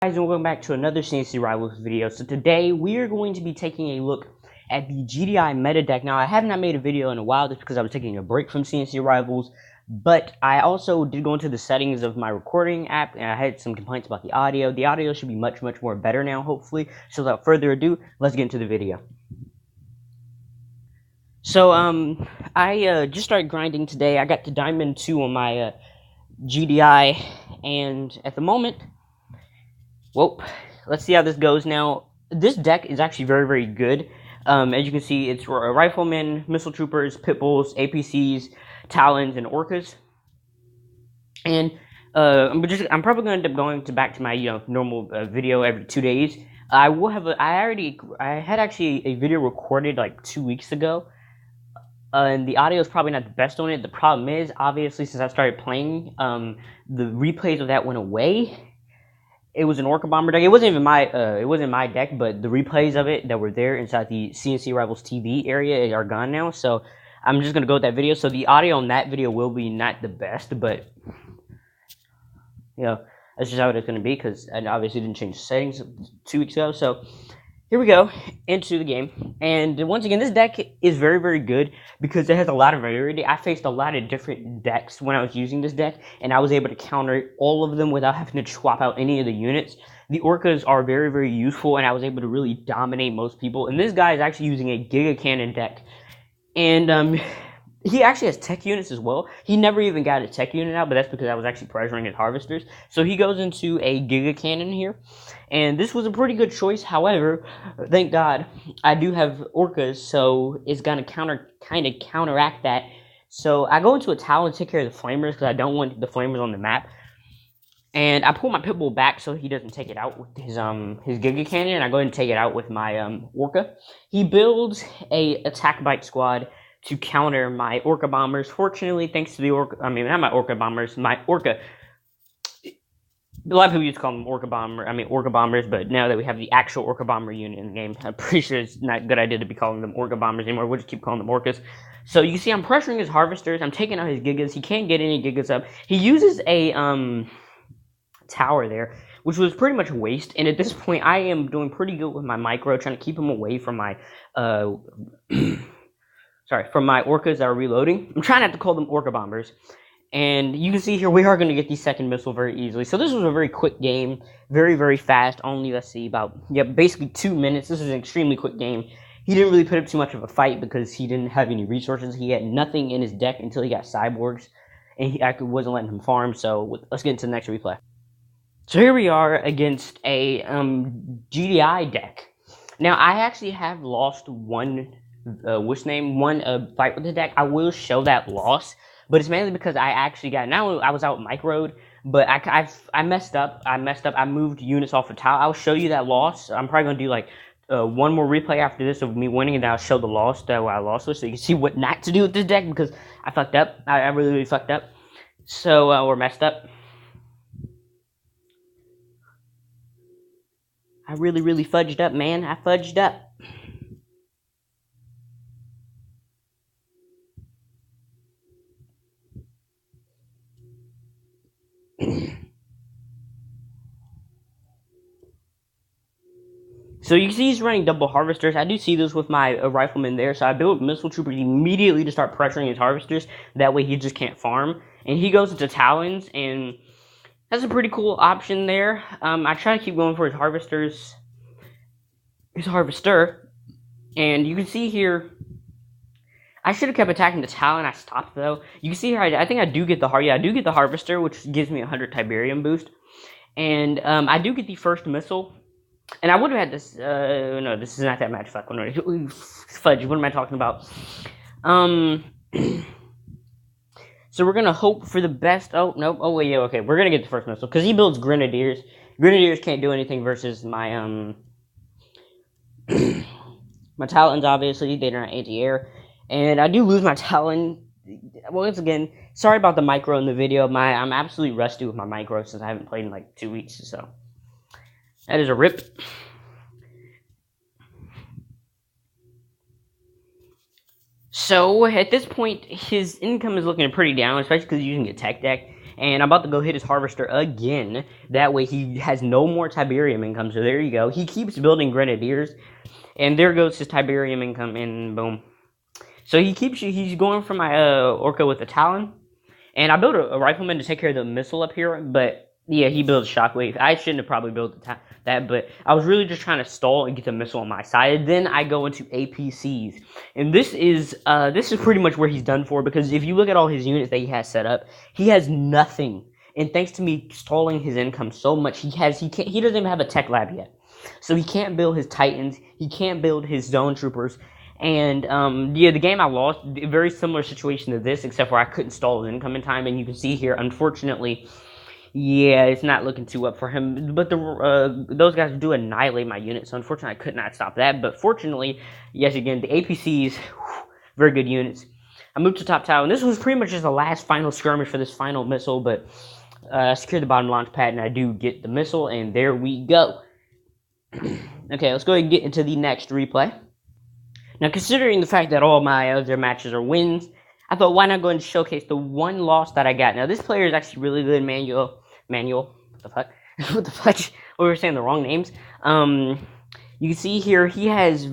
Guys, and welcome back to another CNC Rivals video. So today we are going to be taking a look at the GDI meta deck. Now I have not made a video in a while just because I was taking a break from CNC Rivals, but I also did go into the settings of my recording app and I had some complaints about the audio. The audio should be much more better now, hopefully. So without further ado, let's get into the video. So I just started grinding today. I got to Diamond 2 on my GDI, and at the moment, well, let's see how this goes. Now, this deck is actually very good. As you can see, it's Riflemen, Missile Troopers, Pit Bulls, APCs, Talons, and Orcas. And I'm probably going to end up going back to my normal video every 2 days. I will have I had actually a video recorded like 2 weeks ago. And the audio is probably not the best on it. The problem is, obviously, since I started playing, the replays of that went away. It was an Orca Bomber deck. It wasn't even my deck, but the replays of it that were there inside the CNC Rivals TV area are gone now. So I'm just gonna go with that video. So the audio on that video will be not the best, but that's just how it's gonna be because I obviously didn't change the settings 2 weeks ago. So here we go into the game, and once again, this deck is very good because it has a lot of variety. I faced a lot of different decks when I was using this deck, and I was able to counter all of them without having to swap out any of the units. The Orcas are very useful, and I was able to really dominate most people. And this guy is actually using a Giga Cannon deck, and he actually has tech units as well. He never even got a tech unit out, but that's because I was actually pressuring his harvesters. So he goes into a Giga Cannon here. And this was a pretty good choice. However, thank God, I do have Orcas, so it's going to kind of counteract that. So I go into a Talon to take care of the Flamers because I don't want the Flamers on the map. And I pull my Pit Bull back so he doesn't take it out with his Giga Cannon. And I go ahead and take it out with my Orca. He builds a Attack Bite Squad to counter my Orca Bombers. Fortunately, thanks to the Orca, not my Orca Bombers, my Orca. A lot of people used to call them Orca Bombers, but now that we have the actual Orca Bomber unit in the game, I'm pretty sure it's not a good idea to be calling them Orca Bombers anymore. We'll just keep calling them Orcas. So you see I'm pressuring his harvesters. I'm taking out his Gigas. He can't get any Gigas up. He uses a tower there, which was pretty much a waste. And at this point, I am doing pretty good with my micro, trying to keep him away from my from my Orcas that are reloading. I'm trying not to call them Orca Bombers. And you can see here, we are going to get the second missile very easily. So this was a very quick game, very fast. Only, let's see, basically 2 minutes. This is an extremely quick game. He didn't really put up too much of a fight because he didn't have any resources. He had nothing in his deck until he got cyborgs, and I wasn't letting him farm. So let's get into the next replay. So here we are against a GDI deck. Now, I actually have lost one fight with the deck. I will show that loss, but it's mainly because I actually got, now I was out microed, but I messed up. I moved units off the tile. I'll show you that loss. I'm probably going to do like one more replay after this of me winning, and then I'll show the loss that I lost with, so you can see what not to do with this deck because I fucked up. I really fucked up. So, or messed up. I really fudged up, man. I fudged up. So you see he's running double harvesters. I do see this with my rifleman there. So I built Missile Trooper immediately to start pressuring his harvesters. That way he just can't farm. And he goes into Talons, and that's a pretty cool option there. I try to keep going for his harvester. And you can see here, I should have kept attacking the Talon. I stopped though. You can see here, I think I do get the harvester, which gives me 100 Tiberium boost. And I do get the first missile. And I would have had this, no, this is not that match. Fuck, fudge, what am I talking about? So we're going to hope for the best. Oh, nope. Oh, wait, yeah, okay. We're going to get the first missile, because he builds Grenadiers. Grenadiers can't do anything versus my, my Talons, obviously. They're not anti-air. And I do lose my Talon. Once again, sorry about the micro in the video. I'm absolutely rusty with my micro since I haven't played in like 2 weeks, so. That is a rip. So, at this point, his income is looking pretty down, especially because he's using a tech deck. And I'm about to go hit his Harvester again. That way he has no more Tiberium income. So there you go. He keeps building Grenadiers. And there goes his Tiberium income, and boom. So he's going for my Orca with the Talon. And I built a Rifleman to take care of the missile up here, but yeah, he builds Shockwave. I shouldn't have probably built that, but I was really just trying to stall and get the missile on my side. Then I go into APCs, and this is pretty much where he's done for, because if you look at all his units that he has set up, he has nothing. And thanks to me stalling his income so much, he doesn't even have a tech lab yet, so he can't build his Titans, he can't build his Zone Troopers. And yeah, the game I lost, very similar situation to this, except for I couldn't stall his income in time. And you can see here, unfortunately, yeah, it's not looking too up for him. But those guys do annihilate my unit, so unfortunately I could not stop that. But fortunately, yes, again, the APCs, very good units. I moved to top tower, and this was pretty much just the last final skirmish for this final missile. But I secured the bottom launch pad, and I do get the missile, and there we go. Okay, let's go ahead and get into the next replay. Now, considering the fact that all my other matches are wins, I thought, why not go and showcase the one loss that I got? Now, this player is actually really good, Manuel. What the fuck? What the fuck? We were saying the wrong names. You can see here, he has he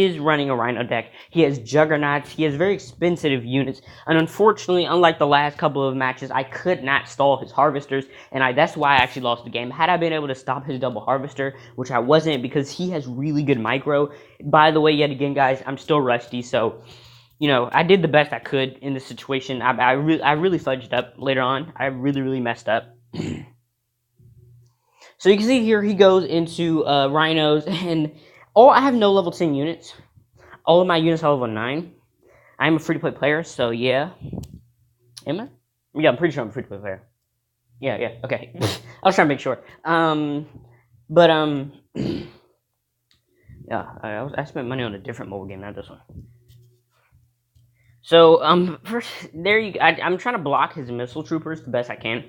is running a Rhino deck. He has Juggernauts. He has very expensive units. And unfortunately, unlike the last couple of matches, I could not stall his Harvesters. And that's why I actually lost the game. Had I been able to stop his double Harvester, which I wasn't, because he has really good micro. By the way, yet again, guys, I'm still rusty, so you know, I did the best I could in this situation. I really fudged up later on. I really messed up. So you can see here he goes into Rhinos, and I have no level 10 units. All of my units are level 9. I'm a free-to-play player, so yeah. Am I? Yeah, I'm pretty sure I'm a free-to-play player. Yeah, okay. I was trying to make sure. Yeah, I spent money on a different mobile game, not this one. So, first, I'm trying to block his missile troopers the best I can.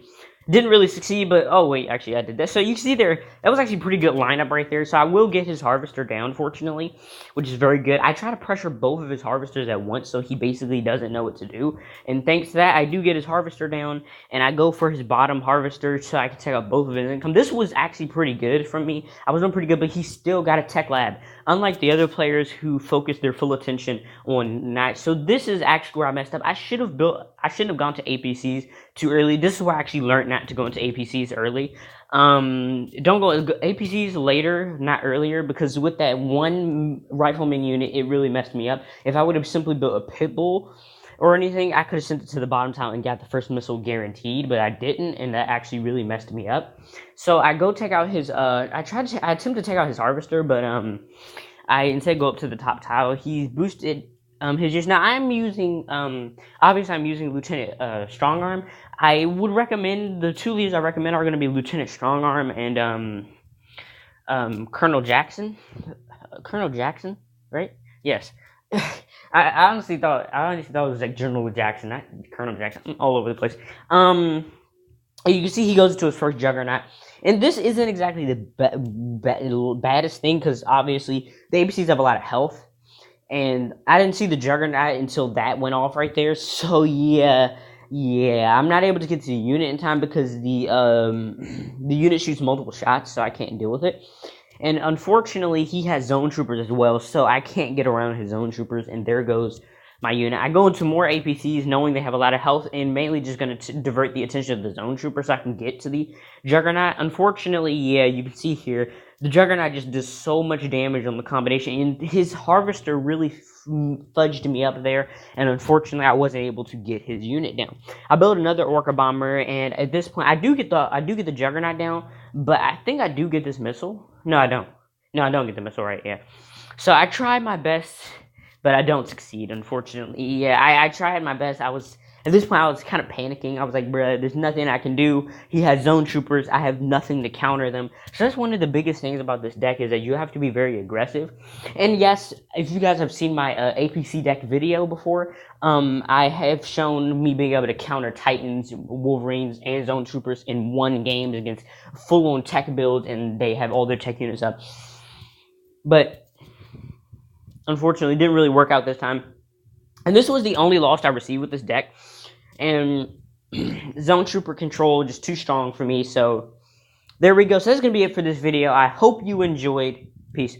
Didn't really succeed, but oh wait, actually I did that. So you can see there, that was actually a pretty good lineup right there. So I will get his Harvester down, fortunately, which is very good. I try to pressure both of his Harvesters at once, so he basically doesn't know what to do. And thanks to that, I do get his Harvester down, and I go for his bottom Harvester so I can take out both of his income. This was actually pretty good from me. I was doing pretty good, but he still got a tech lab, unlike the other players who focused their full attention on Knights. So this is actually where I messed up. I shouldn't have gone to APCs too early. This is where I actually learned not to go into APCs early. Don't go APCs later, not earlier, because with that one Rifleman unit, it really messed me up. If I would have simply built a Pitbull or anything, I could have sent it to the bottom tower and got the first missile guaranteed, but I didn't, and that actually really messed me up. So I go take out his, I attempt to take out his Harvester, but I instead go up to the top tower. He's boosted his use. Now I'm using obviously I'm using Lieutenant Strongarm. I would recommend, the two leaders I recommend are going to be Lieutenant Strongarm and Colonel Jackson. Colonel Jackson, right? Yes. I honestly thought it was like General Jackson, not Colonel Jackson. I'm all over the place. You can see he goes into his first Juggernaut. And this isn't exactly the baddest thing, because obviously the APCs have a lot of health. And I didn't see the Juggernaut until that went off right there. So yeah, I'm not able to get to the unit in time because the unit shoots multiple shots, so I can't deal with it. And unfortunately, he has Zone Troopers as well, so I can't get around his Zone Troopers, and there goes my unit. I go into more APCs knowing they have a lot of health, and mainly just going to divert the attention of the Zone Trooper so I can get to the Juggernaut. Unfortunately, yeah, you can see here, the Juggernaut just does so much damage on the combination, and his Harvester really fudged me up there, and unfortunately, I wasn't able to get his unit down. I built another Orca Bomber, and at this point, I do get the Juggernaut down, but I think I do get this missile. No, I don't. No, I don't get the missile right, yeah. So I tried my best, but I don't succeed, unfortunately. Yeah, I tried my best. At this point, I was kind of panicking. I was like, bruh, there's nothing I can do. He has Zone Troopers. I have nothing to counter them. So that's one of the biggest things about this deck, is that you have to be very aggressive. And yes, if you guys have seen my APC deck video before, I have shown me being able to counter Titans, Wolverines, and Zone Troopers in one game against full-on tech builds, and they have all their tech units up. But unfortunately, it didn't really work out this time. And this was the only loss I received with this deck. and Zone Trooper control just too strong for me. So there we go. So that's going to be it for this video. I hope you enjoyed. Peace.